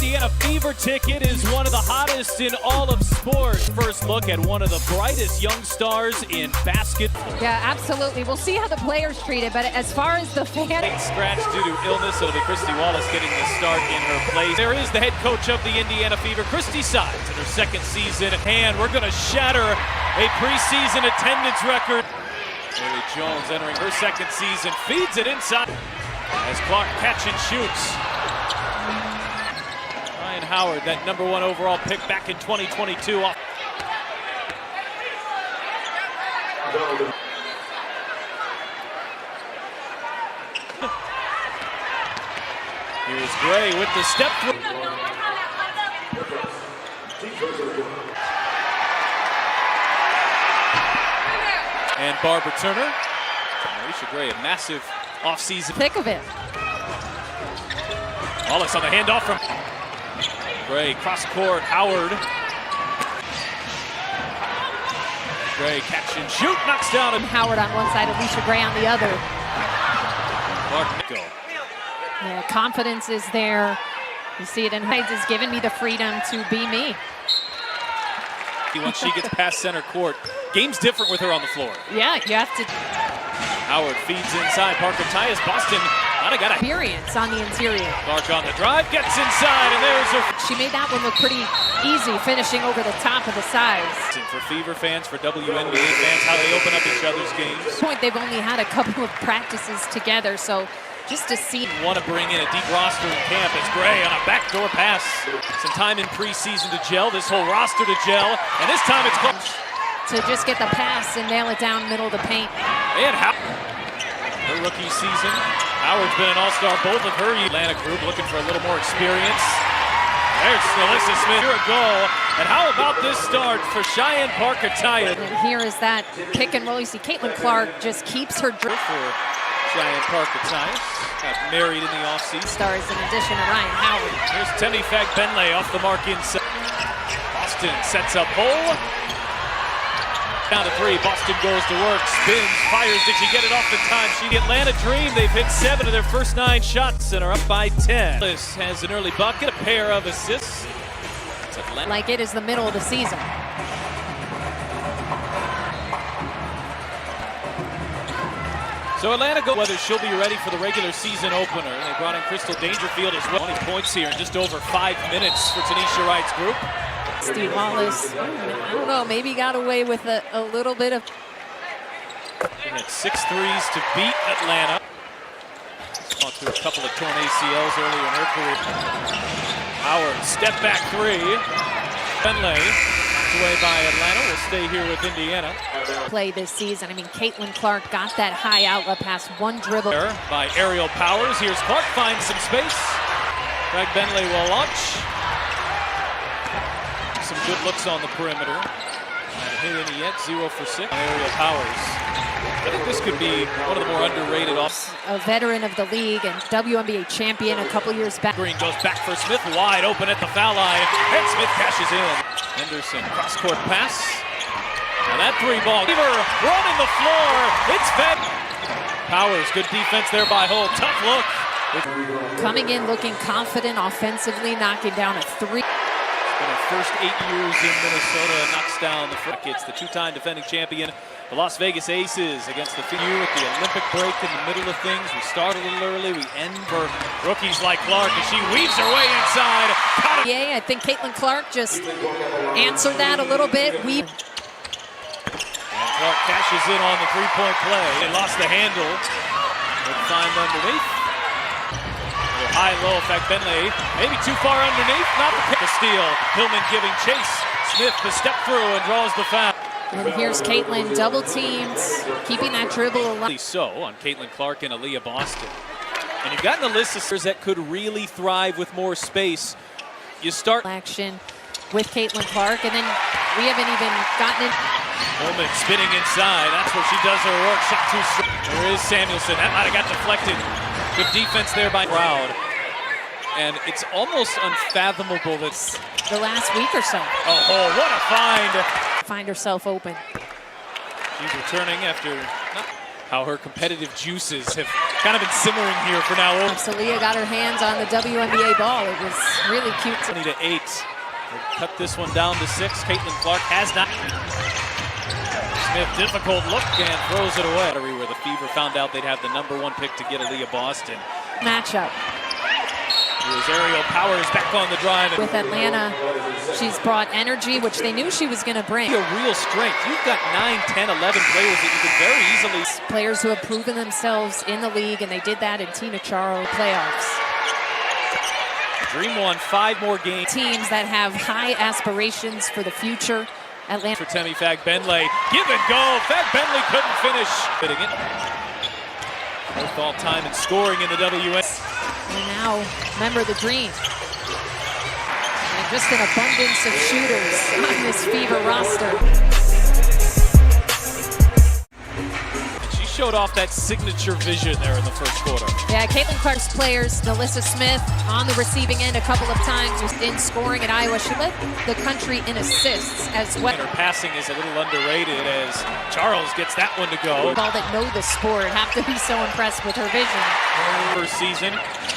Indiana Fever ticket is one of the hottest in all of sports. First look at one of the brightest young stars in basketball. Yeah, absolutely. We'll see how the players treat it, but as far as the fans... Scratch due to illness, it'll be Christy Wallace getting the start in her place. There is the head coach of the Indiana Fever, Christy Sides, in her second season. And we're going to shatter a preseason attendance record. Mary Jones entering her second season, feeds it inside as Clark catch and shoots. Ryan Howard, that #1 overall pick back in 2022. Here's Gray with the step through. And Barbara Turner. Marisha Gray, a massive offseason. Thick of it. Wallace on the handoff from Gray, cross court, Howard. Gray catch and shoot, knocks down. And Howard on one side, Alicia Gray on the other. Mark Nico. Yeah, confidence is there. You see it in Hides has given me the freedom to be me. Once she gets past center court, game's different with her on the floor. Yeah, you have to. Howard feeds inside, Parker Tyus, Boston. Might have got a experience on the interior. Clark on the drive, gets inside, and there's her. She made that one look pretty easy, finishing over the top of the sides. For Fever fans, for WNBA fans, how they open up each other's games. At this point, they've only had a couple of practices together, so just to see. Want to bring in a deep roster in camp. It's Gray on a backdoor pass. Some time in preseason to gel, this whole roster to gel, and this time it's close. To just get the pass and nail it down middle of the paint. And her rookie season. Howard's been an all-star, both of her Atlanta group looking for a little more experience. There's Alyssa Smith. Here a goal. And how about this start for Cheyenne Parker Tyus? And here is that pick and roll. You see Caitlin Clark just keeps her dribble. For Cheyenne Parker Tyus. Got married in the offseason. Stars in addition to Ryan Howard. Here's Temi Fag-Benley off the mark inside. Boston sets up hole. Down to 3, Boston goes to work, spins, fires. Did she get it off the time? The Atlanta Dream, they've hit 7 of their first 9 shots and are up by 10. This has an early bucket, a pair of assists. It's Atlanta. Like it is the middle of the season. So Atlanta go whether she'll be ready for the regular season opener. They brought in Crystal Dangerfield as well. 20 points here in just over 5 minutes for Tanisha Wright's group. Steve Wallace, I don't know, maybe got away with a little bit of... She had 6 threes to beat Atlanta. Gone through a couple of torn ACLs earlier in her career. Howard, step back 3. Benley, knocked away by Atlanta, will stay here with Indiana. Play this season. I mean, Caitlin Clark got that high outlet pass, one dribble. By Aerial Powers, here's Clark, finds some space. Greg Benley will launch. Some good looks on the perimeter. Not hit any yet, 0 for 6. Aerial Powers. I think this could be one of the more underrated offs. A veteran of the league and WNBA champion a couple years back. Green goes back for Smith, wide open at the foul line, and Smith cashes in. Henderson, cross-court pass. And that 3-ball. Fever running the floor. It's Fed. Powers, good defense there by Hull. Tough look. Coming in looking confident offensively, knocking down a 3. In her first 8 years in Minnesota, knocks down the Rockets, the 2-time defending champion. The Las Vegas Aces against the FIU with the Olympic break in the middle of things. We start a little early, we end for rookies like Clark, and she weaves her way inside. Yeah, I think Caitlin Clark just answered that a little bit. And Clark cashes in on the 3-point play. They lost the handle. They'll find underneath. High-low, Fag-Benley, maybe too far underneath, not the steal. Hillman giving chase. Smith the step through and draws the foul. And here's Caitlin, double teamed, keeping that dribble alive. So on Caitlin Clark and Aaliyah Boston. And you've gotten a list of stars that could really thrive with more space. You start action with Caitlin Clark, and then we haven't even gotten it. Hillman spinning inside, that's where she does her work. Shot too strong. There is Samuelson, that might have got deflected. Good defense there by Crowd. And it's almost unfathomable that the last week or so. Oh, what a find. Find herself open. She's returning after not how her competitive juices have kind of been simmering here for now. So Leah got her hands on the WNBA ball. It was really cute. 20-8. They cut this one down to 6. Caitlin Clark has not. Smith, difficult look and throws it away. Where the Fever found out they'd have the #1 pick to get Aaliyah Boston. Matchup. Here's Ariel Powers back on the drive. With Atlanta, she's brought energy, which they knew she was going to bring. A real strength. You've got 9, 10, 11 players that you can very easily. Players who have proven themselves in the league, and they did that in Tina Charles playoffs. Dream won 5 more games. Teams that have high aspirations for the future. Atlanta. For Temi Fagbenle, give and go. Fagbenle couldn't finish. Hitting it. Both all time in scoring in the WN. And now, remember the dream. And just an abundance of shooters on this Fever roster. Showed off that signature vision there in the first quarter. Yeah, Caitlin Clark's players, Nalissa Smith on the receiving end a couple of times in scoring at Iowa. She led the country in assists as well. Her passing is a little underrated as Charles gets that one to go. All that know the sport have to be so impressed with her vision. First season,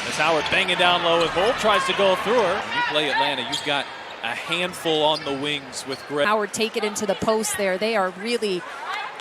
as Howard banging down low, and Bolt tries to go through her. When you play Atlanta, you've got a handful on the wings with Greg. Howard take it into the post there. They are really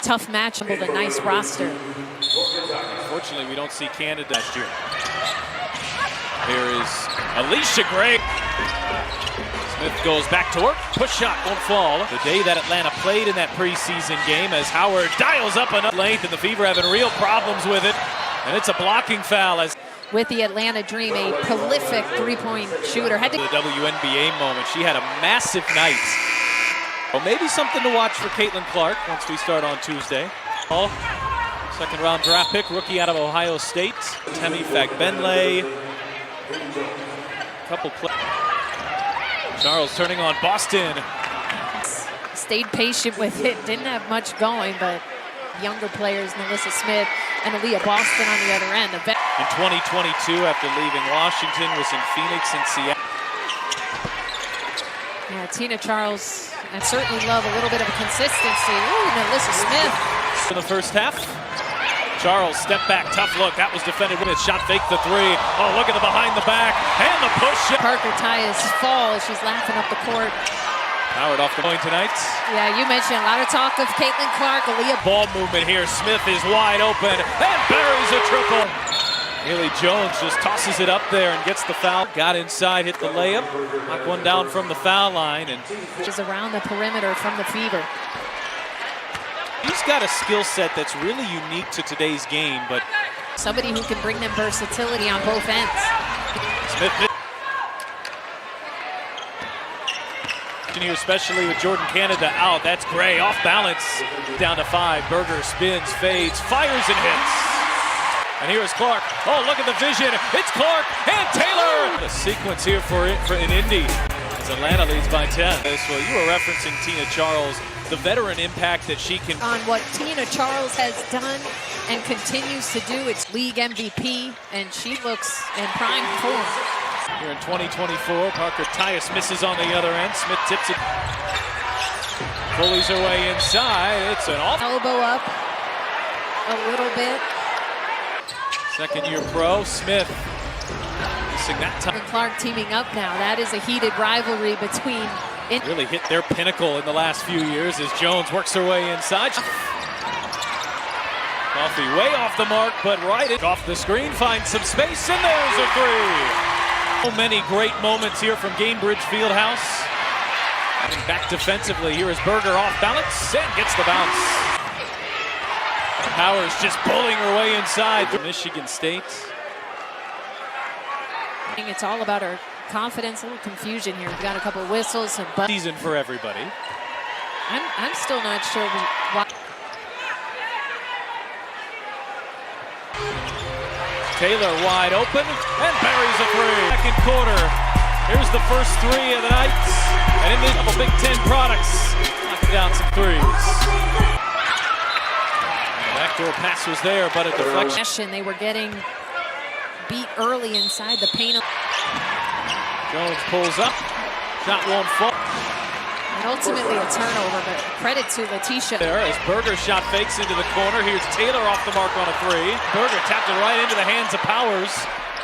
tough match with a nice roster. Unfortunately, we don't see Canada last year. Here is Alicia Gray. Smith goes back to work. Push shot won't fall. The day that Atlanta played in that preseason game as Howard dials up enough length and the Fever having real problems with it. And it's a blocking foul as with the Atlanta Dream, a prolific three-point shooter. Had to the WNBA moment. She had a massive night. Well, maybe something to watch for Caitlin Clark once we start on Tuesday. Second round draft pick, rookie out of Ohio State. Temi Fagbenle. Charles turning on Boston. Stayed patient with it, didn't have much going, but younger players, Nalissa Smith and Aaliyah Boston on the other end. In 2022, after leaving Washington, was in Phoenix and Seattle. Yeah, Tina Charles, I certainly love a little bit of consistency. Ooh, Nalissa Smith. In the first half, Charles step back, tough look. That was defended with it. Shot fake the 3. Oh, look at the behind the back and the push. Parker Tyus fall as she's laughing up the court. Howard off the point tonight. Yeah, you mentioned a lot of talk of Caitlin Clark, Aaliyah. Ball movement here. Smith is wide open and buries a triple. Haley Jones just tosses it up there and gets the foul. Got inside, hit the layup. Knocked one down from the foul line. And which is around the perimeter from the Fever. He's got a skill set that's really unique to today's game, but somebody who can bring them versatility on both ends. Smith here, especially with Jordan Canada out. That's Gray off balance. Down to 5. Berger spins, fades, fires and hits. And here is Clark. Oh, look at the vision. It's Clark and Taylor. The sequence here for in Indy as Atlanta leads by 10. So you were referencing Tina Charles, the veteran impact that she can. On what Tina Charles has done and continues to do, it's league MVP, and she looks in prime form. Here in 2024, Parker Tyus misses on the other end. Smith tips it. Bullies her way inside. It's an off. Elbow up a little bit. Second-year pro, Smith. Missing that time. And Clark teaming up now. That is a heated rivalry between. Really hit their pinnacle in the last few years as Jones works her way inside. Coffee way off the mark, but right off the screen, finds some space, and there's a 3. So many great moments here from Gainbridge Fieldhouse. Coming back defensively, here is Berger off balance and gets the bounce. Powers just pulling her way inside. Michigan State. It's all about her confidence, a little confusion here. We've got a couple whistles and season for everybody. I'm still not sure why. Taylor wide open and buries a 3. Second quarter. Here's the first 3 of the night. And in these couple Big Ten products, knocking down some 3s. Backdoor pass was there, but a deflection. They were getting beat early inside the paint. Jones pulls up. Shot won't fall. And ultimately a turnover, but credit to Letitia. There as Berger shot fakes into the corner. Here's Taylor off the mark on a three. Berger tapped it right into the hands of Powers,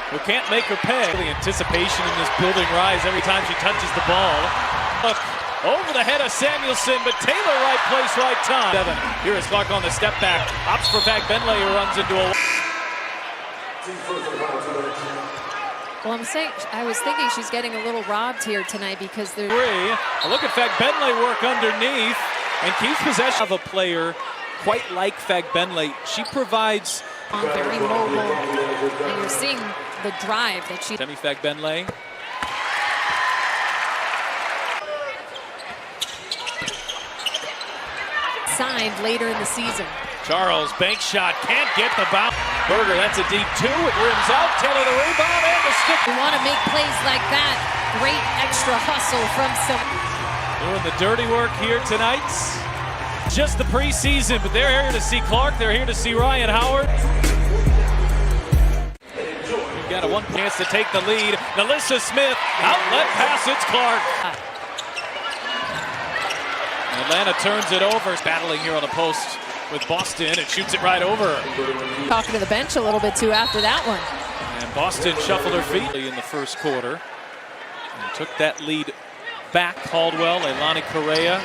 who can't make her pay. The anticipation in this building rise every time she touches the ball. Look, over the head of Samuelson, but Taylor right place, right time. Here is Clark on the step back. Opts for Benley, who runs into a... Well, I was thinking she's getting a little robbed here tonight because they're... A look at Benley work underneath and keeps possession of a player quite like Benley. She provides... Very mobile, and you're seeing the drive that she... Demi Benley. Signed later in the season. Charles, bank shot, can't get the bounce. Berger, that's a deep two, it rims out. Taylor the rebound and the stick. We want to make plays like that. Great extra hustle from some. Doing the dirty work here tonight. Just the preseason, but they're here to see Clark. They're here to see Ryan Howard. We've got a one chance to take the lead. Melissa Smith, outlet pass, it's Clark. Atlanta turns it over. Battling here on the post with Boston and shoots it right over. Talking to the bench a little bit too after that one. And Boston shuffled her feet in the first quarter and took that lead back. Caldwell, Elani Correa.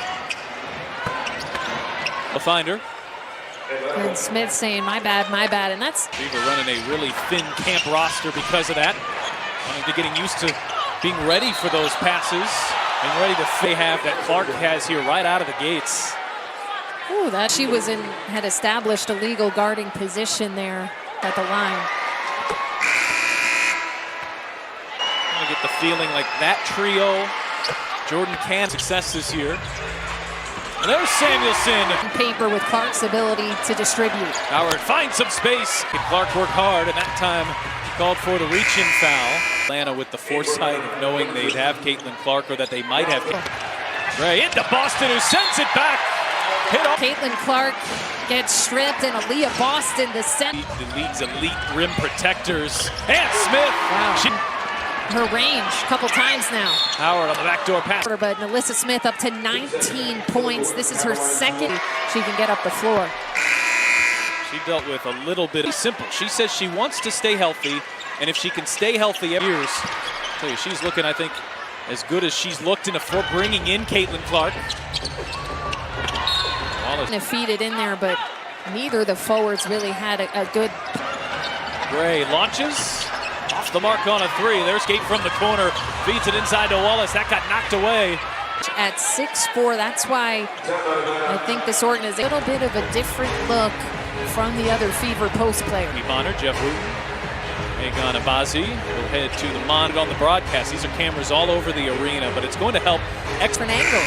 They'll find her. And Smith saying, my bad, and that's... We're running a really thin camp roster because of that. Wanting to getting used to being ready for those passes and ready to have that Clark has here right out of the gates. Ooh, that she was in, had established a legal guarding position there at the line. I get the feeling like that trio, Jordan can success this year. And there's Samuelson. Paper with Clark's ability to distribute. Howard finds some space. Clark worked hard, and that time called for the reach-in foul. Atlanta with the foresight of knowing they'd have Caitlin Clark, or that they might have. Ray into Boston, who sends it back. Hit off. Caitlin Clark gets stripped, and Aaliyah Boston, the center. The league's elite rim protectors. And Smith. Wow. Her range a couple times now. Howard on the backdoor pass. But Melissa Smith up to 19 points. This is her second. She can get up the floor. She dealt with a little bit of simple. She says she wants to stay healthy, and if she can stay healthy years, I'll tell you, she's looking, I think, as good as she's looked before bringing in Caitlin Clark. Wallace feed it in there, but neither of the forwards really had a good. Gray launches. Off the mark on a three. There's skate from the corner. Feeds it inside to Wallace. That got knocked away. At 6'4", that's why I think this organization a little bit of a different look from the other Fever post player. Bonner, Jeff Wooten, Megan Abazi will head to the monitor on the broadcast. These are cameras all over the arena, but it's going to help different angles.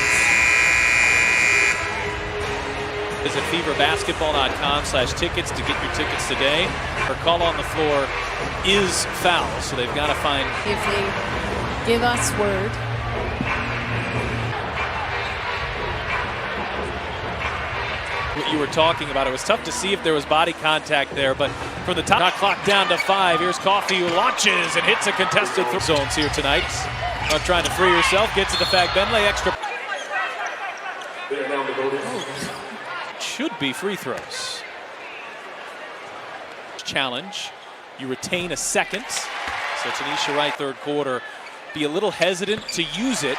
Visit feverbasketball.com/tickets to get your tickets today. Her call on the floor is foul, so they've got to find. If they give us word. What you were talking about, it was tough to see if there was body contact there, but from the top, clock down to 5. Here's Coffey, who launches and hits a contested zones here tonight. Not trying to free herself, gets it to Benley, extra. Should be free throws. Challenge. You retain a second. So Tanisha Wright, third quarter, be a little hesitant to use it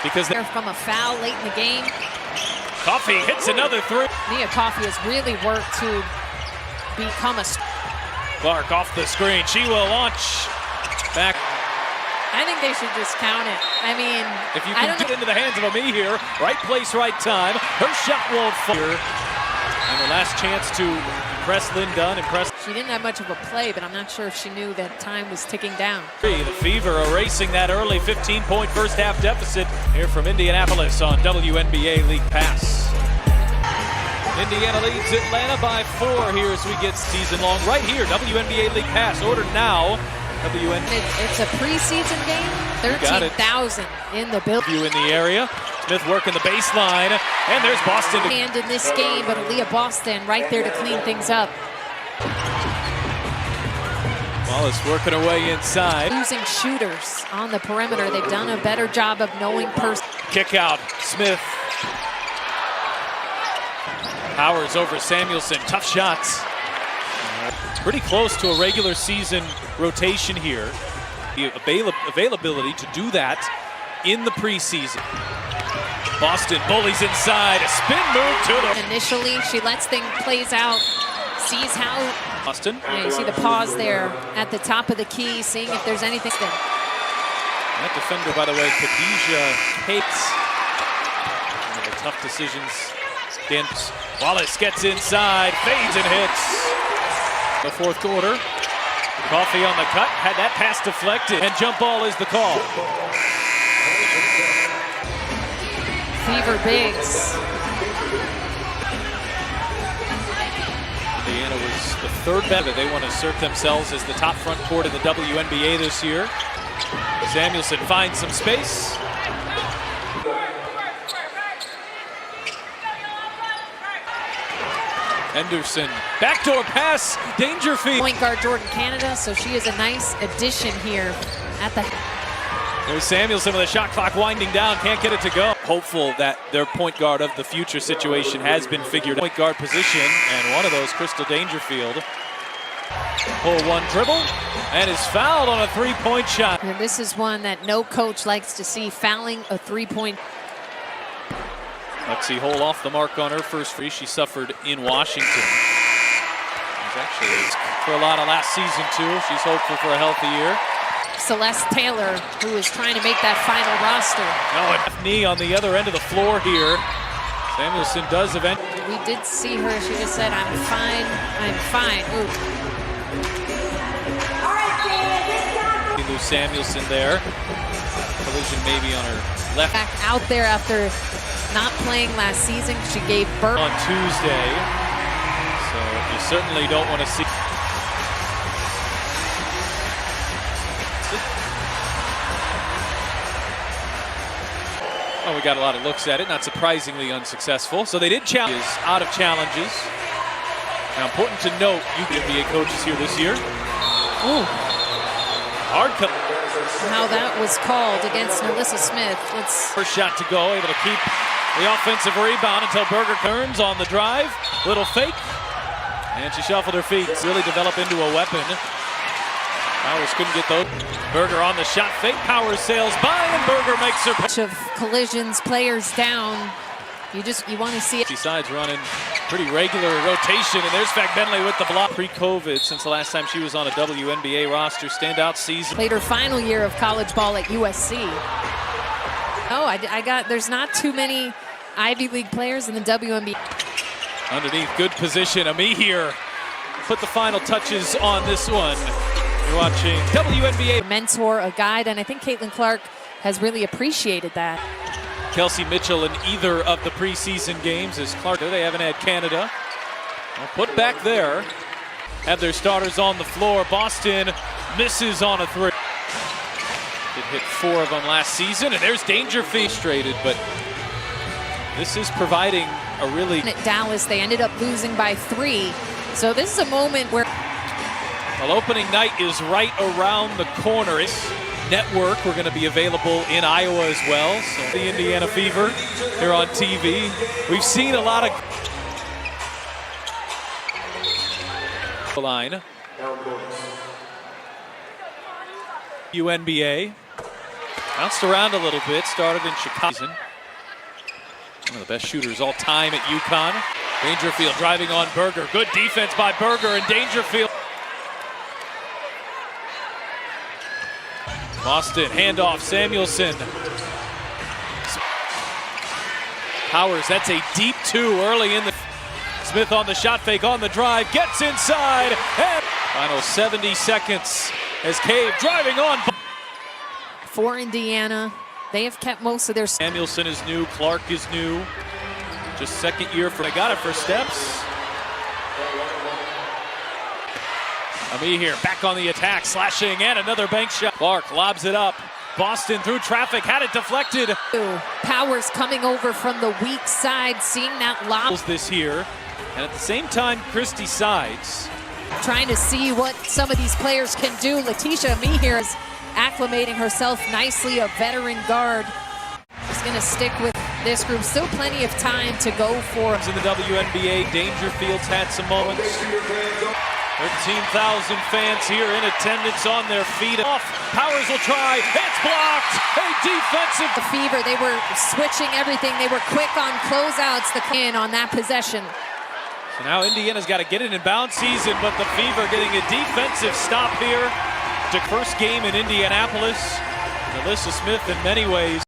because they're from a foul late in the game. Coffey hits another three. Nia Coffey has really worked to become a... Clark off the screen. She will launch back. I think they should just count it. I mean, if you can get into the hands of Ami here, right place, right time. Her shot won't fall. And the last chance to impress Lynn Dunn. She didn't have much of a play, but I'm not sure if she knew that time was ticking down. The Fever erasing that early 15-point first half deficit here from Indianapolis on WNBA League Pass. Indiana leads Atlanta by 4 here as we get season long right here. WNBA League Pass ordered now. It's a preseason game. 13,000 in the building. In the area. Smith working the baseline, and there's Boston. And in this game, but Aaliyah Boston right there to clean things up. Wallace working away inside. Losing shooters on the perimeter. They've done a better job of knowing Kick out, Smith. Powers over Samuelson, tough shots. Pretty close to a regular season rotation here. The availability to do that in the preseason. Boston bullies inside, a spin move to the... Initially, she lets things plays out, sees how... Boston. Yeah, you see the pause there at the top of the key, seeing if there's anything. That defender, by the way, Khadijah Cates. One of the tough decisions. Wallace gets inside, fades and hits. The fourth quarter. Coffey on the cut, had that pass deflected, and jump ball is the call. Fever Bigs. Indiana was the third better. They want to assert themselves as the top front court in the WNBA this year. Samuelson finds some space. Henderson, backdoor pass, Dangerfield. Point guard Jordan Canada, so she is a nice addition here at the... There's Samuelson with a shot clock winding down, can't get it to go. Hopeful that their point guard of the future situation has been figured out. Point guard position, and one of those, Crystal Dangerfield. Pull one dribble, and is fouled on a three-point shot. And this is one that no coach likes to see, fouling a three-point. Lexi Hole off the mark on her first free. She suffered in Washington. She's actually for a lot of last season too. She's hopeful for a healthy year. Celeste Taylor, who is trying to make that final roster. No, a knee on the other end of the floor here. Samuelson does eventually. We did see her. She just said, "I'm fine. I'm fine." Ooh. You lose Samuelson there. Collision maybe on her left. Back out there after not playing last season. She gave birth on Tuesday. So you certainly don't want to see. Oh, we got a lot of looks at it, not surprisingly unsuccessful. So they did challenge out of challenges. Now, important to note, WNBA coaches here this year. Ooh. Hard cut. How that was called against Melissa Smith. First shot to go, able to keep the offensive rebound until Berger turns on the drive. Little fake, and she shuffled her feet. Really develop into a weapon. Powers couldn't get those. Berger on the shot fake. Powers sails by, and Berger makes her. Bunch of collisions, players down. You want to see it. Besides running pretty regular rotation, and there's Bentley with the block. Pre-COVID, since the last time she was on a WNBA roster, standout season. Played her final year of college ball at USC. Oh, there's not too many Ivy League players in the WNBA. Underneath, good position. Ami here put the final touches on this one. You're watching WNBA. A mentor, a guide, and I think Caitlin Clark has really appreciated that. Kelsey Mitchell in either of the preseason games as Clark. They haven't had Canada. Well, put back there. Have their starters on the floor. Boston misses on a three. Did hit 4 of them last season, and there's Dangerfield frustrated, but this is providing a really... At Dallas, they ended up losing by 3. So this is a moment where... Well, opening night is right around the corner. It's network, we're going to be available in Iowa as well. So the Indiana Fever here on TV. We've seen a lot of... Line. WNBA. Bounced around a little bit, started in Chicago. One of the best shooters all time at UConn. Dangerfield driving on Berger. Good defense by Berger, and Dangerfield. Boston, handoff, Samuelson. Powers, that's a deep 2 early in the... Smith on the shot fake, on the drive, gets inside, and... Final 70 seconds as Cave driving on. For Indiana, they have kept most of their... Samuelson is new, Clark is new. Just second year for... They got it for steps. Ami here, back on the attack, slashing, and another bank shot. Clark lobs it up. Boston through traffic, had it deflected. Powers coming over from the weak side, seeing that lob. This here, and at the same time, Christie Sides Trying to see what some of these players can do. Letitia Me here is acclimating herself nicely, a veteran guard. She's going to stick with this group. Still plenty of time to go for. In the WNBA, Dangerfield's had some moments. 13,000 fans here in attendance on their feet. Off, Powers will try, it's blocked, a defensive. The Fever, they were switching everything. They were quick on closeouts, the in on that possession. So now Indiana's got to get it in bounce season, but the Fever getting a defensive stop here. The first game in Indianapolis. Alyssa Smith in many ways